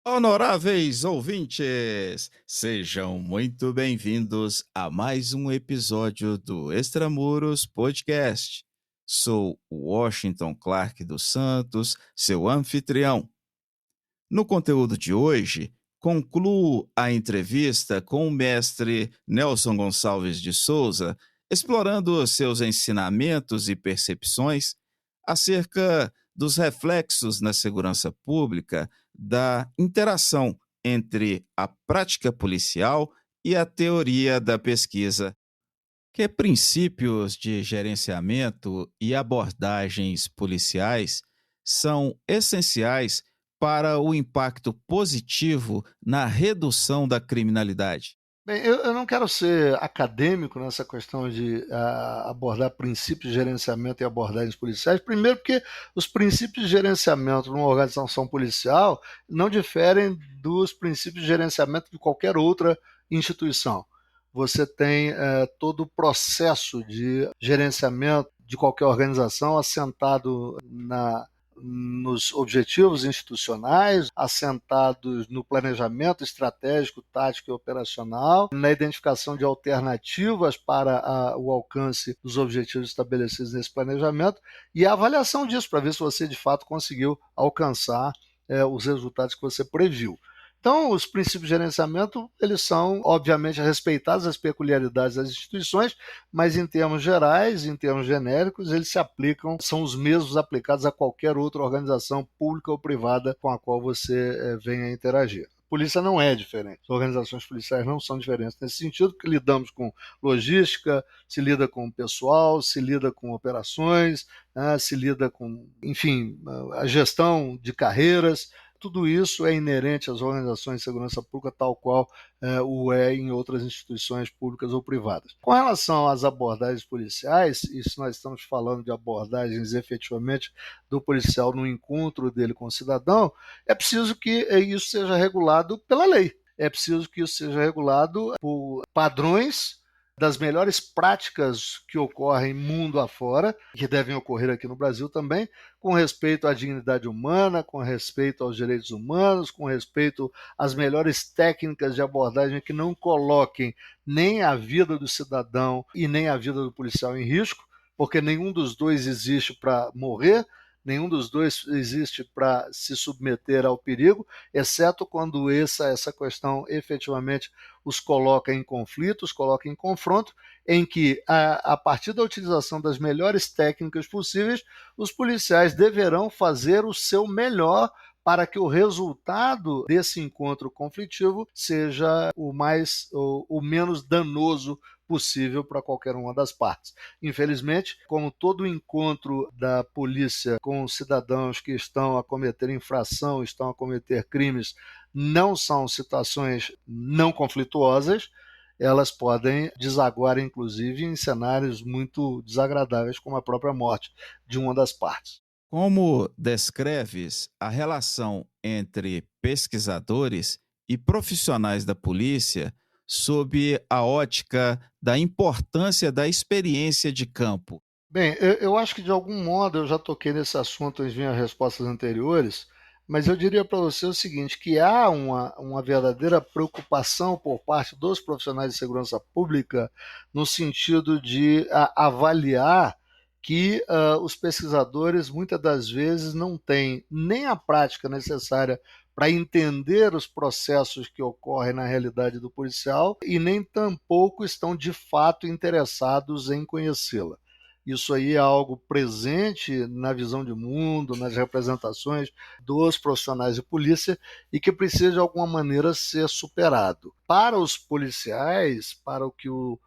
Honoráveis ouvintes, sejam muito bem-vindos a mais um episódio do Extramuros Podcast. Sou o Washington Clark dos Santos, seu anfitrião. No conteúdo de hoje, concluo a entrevista com o mestre Nelson Gonçalves de Souza, explorando seus ensinamentos e percepções acerca dos reflexos na segurança pública da interação entre a prática policial e a teoria da pesquisa. Que princípios de gerenciamento e abordagens policiais são essenciais para o impacto positivo na redução da criminalidade? Bem, eu não quero ser acadêmico nessa questão de abordar princípios de gerenciamento e abordagens policiais. Primeiro, porque os princípios de gerenciamento numa organização policial não diferem dos princípios de gerenciamento de qualquer outra instituição. Você tem todo o processo de gerenciamento de qualquer organização assentado nos objetivos institucionais, assentados no planejamento estratégico, tático e operacional, na identificação de alternativas para o alcance dos objetivos estabelecidos nesse planejamento e a avaliação disso, para ver se você de fato conseguiu alcançar os resultados que você previu. Então, os princípios de gerenciamento, eles são, obviamente, respeitados as peculiaridades das instituições, mas em termos gerais, em termos genéricos, eles se aplicam, são os mesmos aplicados a qualquer outra organização pública ou privada com a qual você venha a interagir. A polícia não é diferente, as organizações policiais não são diferentes nesse sentido, porque lidamos com logística, se lida com pessoal, se lida com operações, se lida com, enfim, a gestão de carreiras. Tudo isso é inerente às organizações de segurança pública, tal qual o é em outras instituições públicas ou privadas. Com relação às abordagens policiais, e se nós estamos falando de abordagens efetivamente do policial no encontro dele com o cidadão, é preciso que isso seja regulado pela lei. É preciso que isso seja regulado por padrões das melhores práticas que ocorrem mundo afora, que devem ocorrer aqui no Brasil também, com respeito à dignidade humana, com respeito aos direitos humanos, com respeito às melhores técnicas de abordagem que não coloquem nem a vida do cidadão e nem a vida do policial em risco, porque nenhum dos dois existe para morrer, nenhum dos dois existe para se submeter ao perigo, exceto quando essa questão efetivamente os coloca em conflito, os coloca em confronto, em que, a partir da utilização das melhores técnicas possíveis, os policiais deverão fazer o seu melhor para que o resultado desse encontro conflitivo seja o menos danoso possível para qualquer uma das partes. Infelizmente, como todo encontro da polícia com cidadãos que estão a cometer infração, estão a cometer crimes, não são situações não conflituosas, elas podem desaguar, inclusive, em cenários muito desagradáveis, como a própria morte de uma das partes. Como descreves a relação entre pesquisadores e profissionais da polícia sob a ótica da importância da experiência de campo? Bem, eu acho que de algum modo eu já toquei nesse assunto em minhas respostas anteriores, mas eu diria para você o seguinte, que há uma verdadeira preocupação por parte dos profissionais de segurança pública no sentido de avaliar que os pesquisadores muitas das vezes não têm nem a prática necessária para entender os processos que ocorrem na realidade do policial e nem tampouco estão de fato interessados em conhecê-la. Isso aí é algo presente na visão de mundo, nas representações dos profissionais de polícia e que precisa de alguma maneira ser superado. Para os policiais, para o que o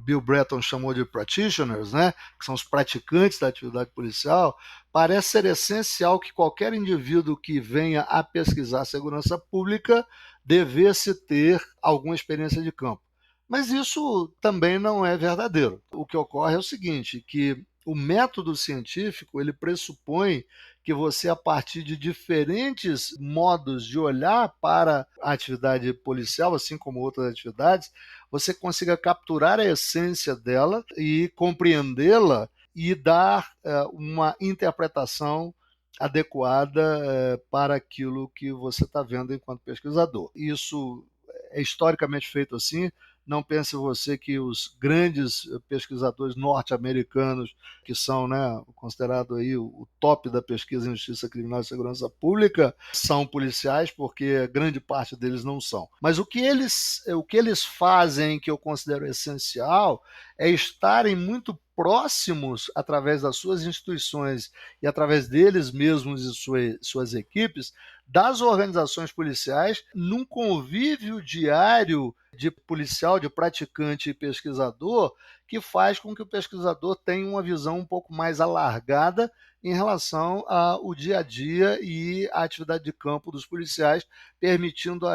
Bill Bratton chamou de practitioners, né, que são os praticantes da atividade policial, parece ser essencial que qualquer indivíduo que venha a pesquisar segurança pública devesse ter alguma experiência de campo. Mas isso também não é verdadeiro. O que ocorre é o seguinte, que o método científico ele pressupõe que você, a partir de diferentes modos de olhar para a atividade policial, assim como outras atividades, você consiga capturar a essência dela e compreendê-la e dar uma interpretação adequada para aquilo que você está vendo enquanto pesquisador. Isso é historicamente feito assim. Não pense você que os grandes pesquisadores norte-americanos, que são, né, considerados aí o top da pesquisa em justiça criminal e segurança pública, são policiais, porque grande parte deles não são. Mas o que eles fazem, que eu considero essencial, é estarem muito próximos, através das suas instituições e através deles mesmos e suas equipes, das organizações policiais, num convívio diário de policial, de praticante e pesquisador, que faz com que o pesquisador tenha uma visão um pouco mais alargada em relação ao dia a dia e à atividade de campo dos policiais, permitindo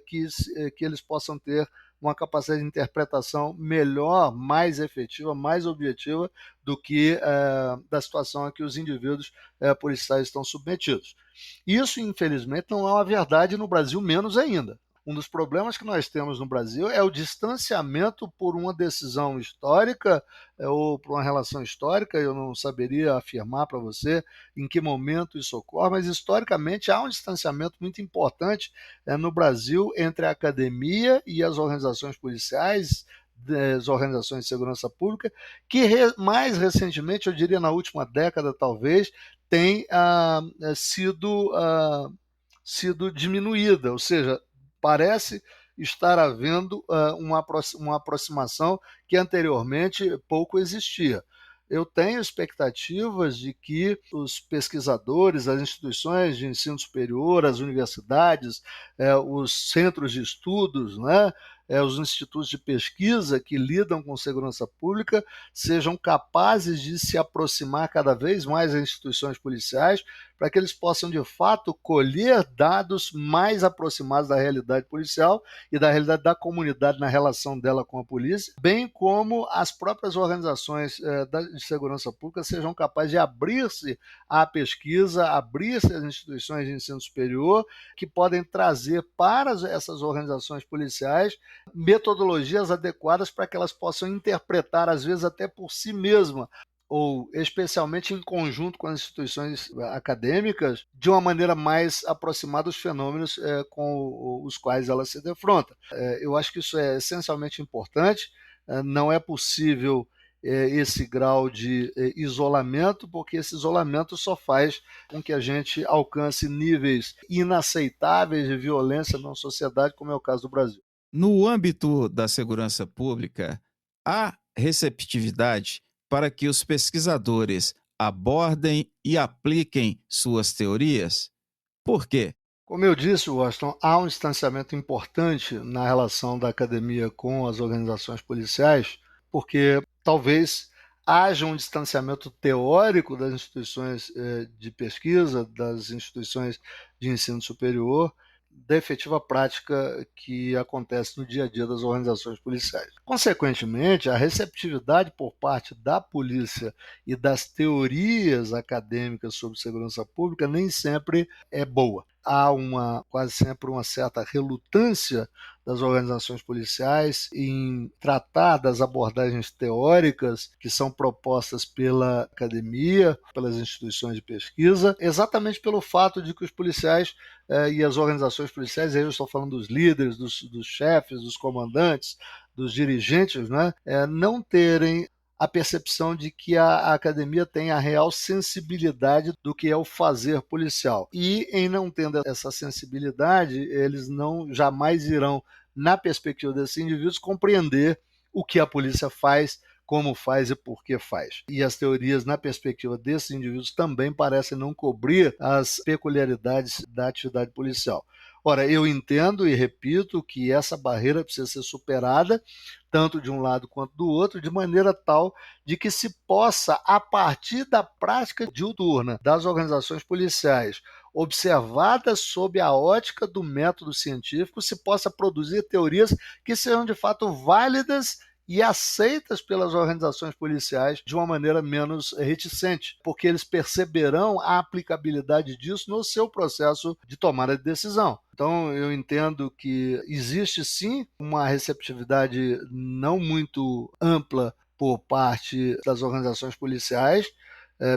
que eles possam ter uma capacidade de interpretação melhor, mais efetiva, mais objetiva do que da situação a que os indivíduos policiais estão submetidos. Isso, infelizmente, não é uma verdade no Brasil, menos ainda. Um dos problemas que nós temos no Brasil é o distanciamento por uma decisão histórica ou por uma relação histórica. Eu não saberia afirmar para você em que momento isso ocorre, mas historicamente há um distanciamento muito importante no Brasil entre a academia e as organizações policiais, as organizações de segurança pública, que mais recentemente, eu diria na última década talvez, tem sido diminuída, ou seja, parece estar havendo uma aproximação que anteriormente pouco existia. Eu tenho expectativas de que os pesquisadores, as instituições de ensino superior, as universidades, os centros de estudos, né, os institutos de pesquisa que lidam com segurança pública sejam capazes de se aproximar cada vez mais das instituições policiais para que eles possam, de fato, colher dados mais aproximados da realidade policial e da realidade da comunidade na relação dela com a polícia, bem como as próprias organizações de segurança pública sejam capazes de abrir-se à pesquisa, abrir-se às instituições de ensino superior, que podem trazer para essas organizações policiais metodologias adequadas para que elas possam interpretar, às vezes até por si mesma, ou especialmente em conjunto com as instituições acadêmicas, de uma maneira mais aproximada dos fenômenos com os quais ela se defronta. Eu acho que isso é essencialmente importante. Não é possível esse grau de isolamento, porque esse isolamento só faz com que a gente alcance níveis inaceitáveis de violência na sociedade, como é o caso do Brasil. No âmbito da segurança pública, há receptividade para que os pesquisadores abordem e apliquem suas teorias? Por quê? Como eu disse, Washington, há um distanciamento importante na relação da academia com as organizações policiais, porque talvez haja um distanciamento teórico das instituições de pesquisa, das instituições de ensino superior, da efetiva prática que acontece no dia a dia das organizações policiais. Consequentemente, a receptividade por parte da polícia e das teorias acadêmicas sobre segurança pública nem sempre é boa. Há quase sempre uma certa relutância das organizações policiais em tratar das abordagens teóricas que são propostas pela academia, pelas instituições de pesquisa, exatamente pelo fato de que os policiais e as organizações policiais, aí eu estou falando dos líderes, dos chefes, dos comandantes, dos dirigentes, né, não terem a percepção de que a academia tem a real sensibilidade do que é o fazer policial. E, em não tendo essa sensibilidade, eles jamais irão, na perspectiva desses indivíduos, compreender o que a polícia faz, como faz e por que faz. E as teorias, na perspectiva desses indivíduos, também parecem não cobrir as peculiaridades da atividade policial. Ora, eu entendo e repito que essa barreira precisa ser superada, tanto de um lado quanto do outro, de maneira tal de que se possa, a partir da prática diuturna das organizações policiais, observadas sob a ótica do método científico, se possa produzir teorias que sejam de fato válidas e aceitas pelas organizações policiais de uma maneira menos reticente, porque eles perceberão a aplicabilidade disso no seu processo de tomada de decisão. Então, eu entendo que existe sim uma receptividade não muito ampla por parte das organizações policiais,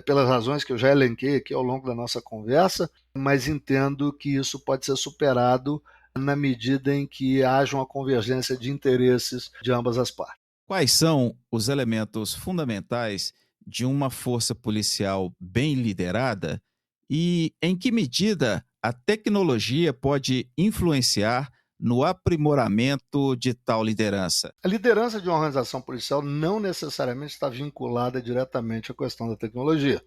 pelas razões que eu já elenquei aqui ao longo da nossa conversa, mas entendo que isso pode ser superado na medida em que haja uma convergência de interesses de ambas as partes. Quais são os elementos fundamentais de uma força policial bem liderada e em que medida a tecnologia pode influenciar no aprimoramento de tal liderança? A liderança de uma organização policial não necessariamente está vinculada diretamente à questão da tecnologia.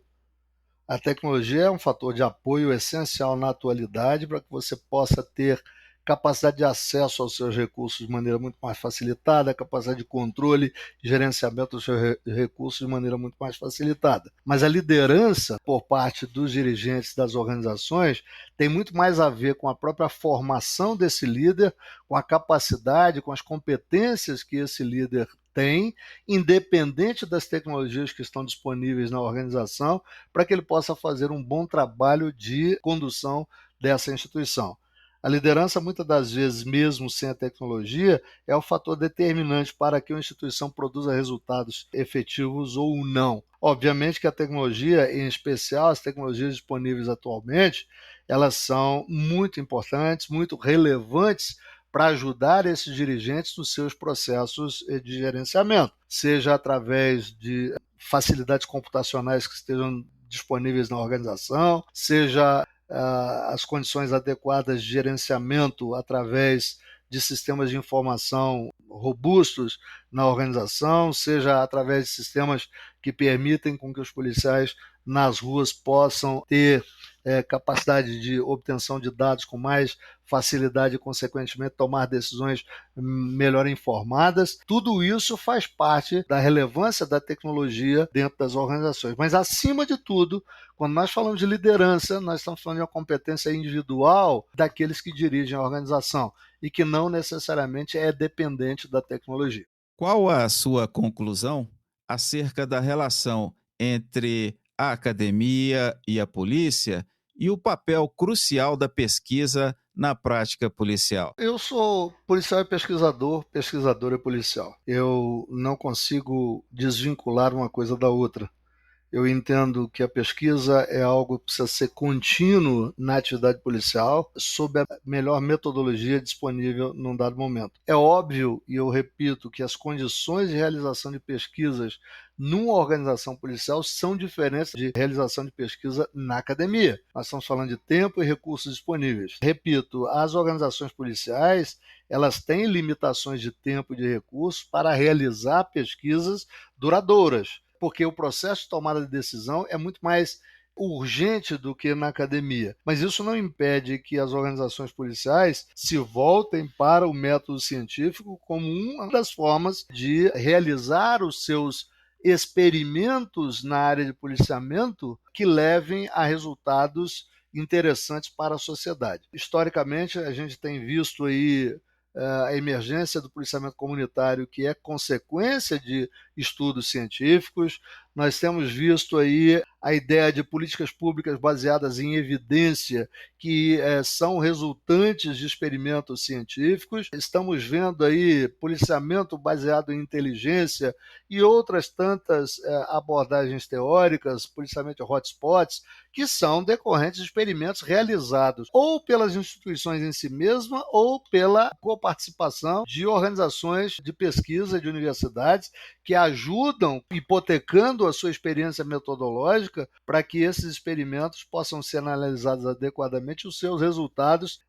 A tecnologia é um fator de apoio essencial na atualidade para que você possa ter capacidade de acesso aos seus recursos de maneira muito mais facilitada, capacidade de controle e gerenciamento dos seus recursos de maneira muito mais facilitada. Mas a liderança por parte dos dirigentes das organizações tem muito mais a ver com a própria formação desse líder, com a capacidade, com as competências que esse líder tem, independente das tecnologias que estão disponíveis na organização, para que ele possa fazer um bom trabalho de condução dessa instituição. A liderança, muitas das vezes, mesmo sem a tecnologia, é o fator determinante para que uma instituição produza resultados efetivos ou não. Obviamente que a tecnologia, em especial as tecnologias disponíveis atualmente, elas são muito importantes, muito relevantes para ajudar esses dirigentes nos seus processos de gerenciamento, seja através de facilidades computacionais que estejam disponíveis na organização, seja as condições adequadas de gerenciamento através de sistemas de informação robustos na organização, seja através de sistemas que permitem com que os policiais nas ruas possam ter capacidade de obtenção de dados com mais facilidade e, consequentemente, tomar decisões melhor informadas. Tudo isso faz parte da relevância da tecnologia dentro das organizações. Mas, acima de tudo, quando nós falamos de liderança, nós estamos falando de uma competência individual daqueles que dirigem a organização e que não necessariamente é dependente da tecnologia. Qual a sua conclusão acerca da relação entre a academia e a polícia e o papel crucial da pesquisa na prática policial? Eu sou policial e pesquisador, pesquisador e policial. Eu não consigo desvincular uma coisa da outra. Eu entendo que a pesquisa é algo que precisa ser contínuo na atividade policial, sob a melhor metodologia disponível num dado momento. É óbvio, e eu repito, que as condições de realização de pesquisas numa organização policial são diferentes de realização de pesquisa na academia. Nós estamos falando de tempo e recursos disponíveis. Repito, as organizações policiais, elas têm limitações de tempo e de recursos para realizar pesquisas duradouras, porque o processo de tomada de decisão é muito mais urgente do que na academia. Mas isso não impede que as organizações policiais se voltem para o método científico como uma das formas de realizar os seus experimentos na área de policiamento que levem a resultados interessantes para a sociedade. Historicamente, a gente tem visto aí a emergência do policiamento comunitário, que é consequência de estudos científicos. Nós temos visto aí a ideia de políticas públicas baseadas em evidência, que são resultantes de experimentos científicos. Estamos vendo aí policiamento baseado em inteligência e outras tantas abordagens teóricas, policiamento de hotspots, que são decorrentes de experimentos realizados ou pelas instituições em si mesmas ou pela coparticipação de organizações de pesquisa de universidades que ajudam, hipotecando a sua experiência metodológica, para que esses experimentos possam ser analisados adequadamente e os seus resultados,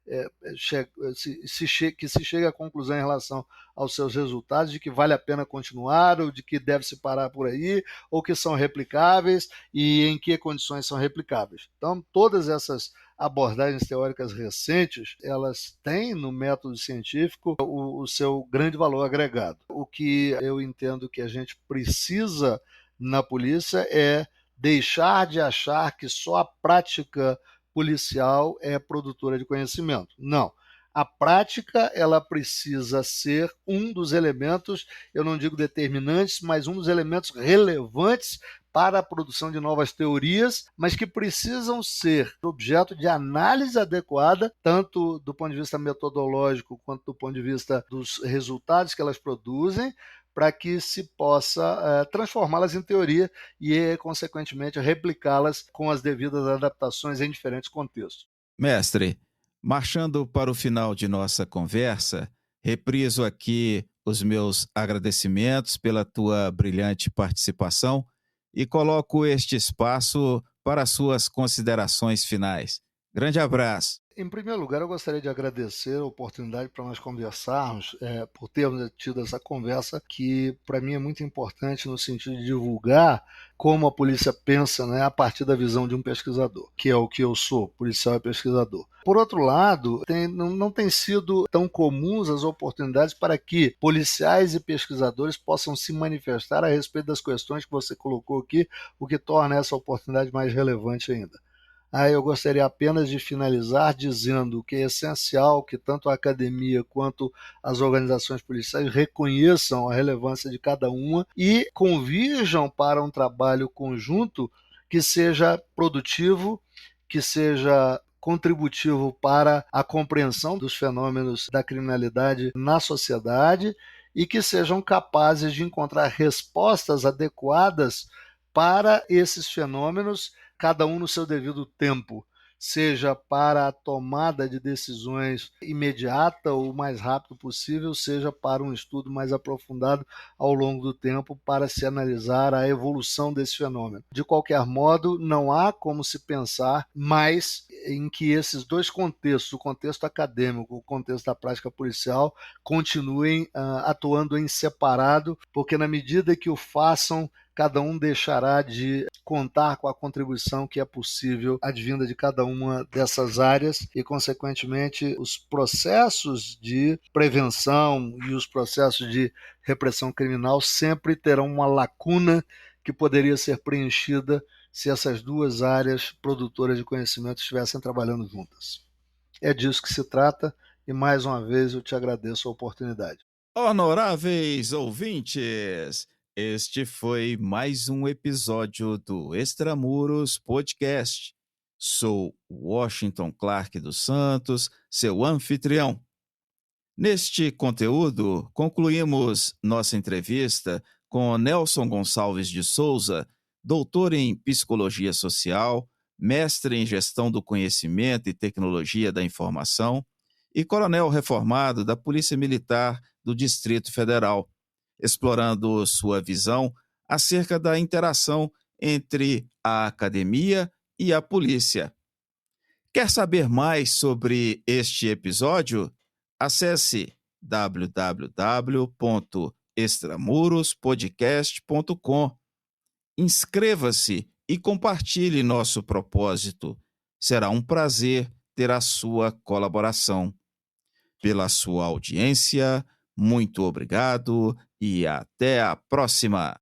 que se chegue à conclusão em relação aos seus resultados de que vale a pena continuar ou de que deve se parar por aí, ou que são replicáveis e em que condições são replicáveis. Então, todas essas abordagens teóricas recentes, elas têm no método científico o seu grande valor agregado. O que eu entendo que a gente precisa na polícia é deixar de achar que só a prática policial é produtora de conhecimento. Não. A prática, ela precisa ser um dos elementos, eu não digo determinantes, mas um dos elementos relevantes para a produção de novas teorias, mas que precisam ser objeto de análise adequada, tanto do ponto de vista metodológico quanto do ponto de vista dos resultados que elas produzem, para que se possa transformá-las em teoria e, consequentemente, replicá-las com as devidas adaptações em diferentes contextos. Mestre, marchando para o final de nossa conversa, repriso aqui os meus agradecimentos pela tua brilhante participação e coloco este espaço para as suas considerações finais. Grande abraço. Em primeiro lugar, eu gostaria de agradecer a oportunidade para nós conversarmos, por termos tido essa conversa, que para mim é muito importante no sentido de divulgar como a polícia pensa, né, a partir da visão de um pesquisador, que é o que eu sou, policial e pesquisador. Por outro lado, não tem sido tão comuns as oportunidades para que policiais e pesquisadores possam se manifestar a respeito das questões que você colocou aqui, o que torna essa oportunidade mais relevante ainda. Eu gostaria apenas de finalizar dizendo que é essencial que tanto a academia quanto as organizações policiais reconheçam a relevância de cada uma e convirjam para um trabalho conjunto que seja produtivo, que seja contributivo para a compreensão dos fenômenos da criminalidade na sociedade e que sejam capazes de encontrar respostas adequadas para esses fenômenos, cada um no seu devido tempo, seja para a tomada de decisões imediata ou o mais rápido possível, seja para um estudo mais aprofundado ao longo do tempo para se analisar a evolução desse fenômeno. De qualquer modo, não há como se pensar mais em que esses dois contextos, o contexto acadêmico, o contexto da prática policial, continuem atuando em separado, porque na medida que o façam, cada um deixará de contar com a contribuição que é possível advinda de cada uma dessas áreas e, consequentemente, os processos de prevenção e os processos de repressão criminal sempre terão uma lacuna que poderia ser preenchida se essas duas áreas produtoras de conhecimento estivessem trabalhando juntas. É disso que se trata e, mais uma vez, eu te agradeço a oportunidade. Honoráveis ouvintes, este foi mais um episódio do Extramuros Podcast. Sou Washington Clark dos Santos, seu anfitrião. Neste conteúdo, concluímos nossa entrevista com Nelson Gonçalves de Souza, doutor em Psicologia Social, mestre em Gestão do Conhecimento e Tecnologia da Informação e coronel reformado da Polícia Militar do Distrito Federal, explorando sua visão acerca da interação entre a academia e a polícia. Quer saber mais sobre este episódio? Acesse www.extramurospodcast.com. Inscreva-se e compartilhe nosso propósito. Será um prazer ter a sua colaboração. Pela sua audiência, muito obrigado e até a próxima!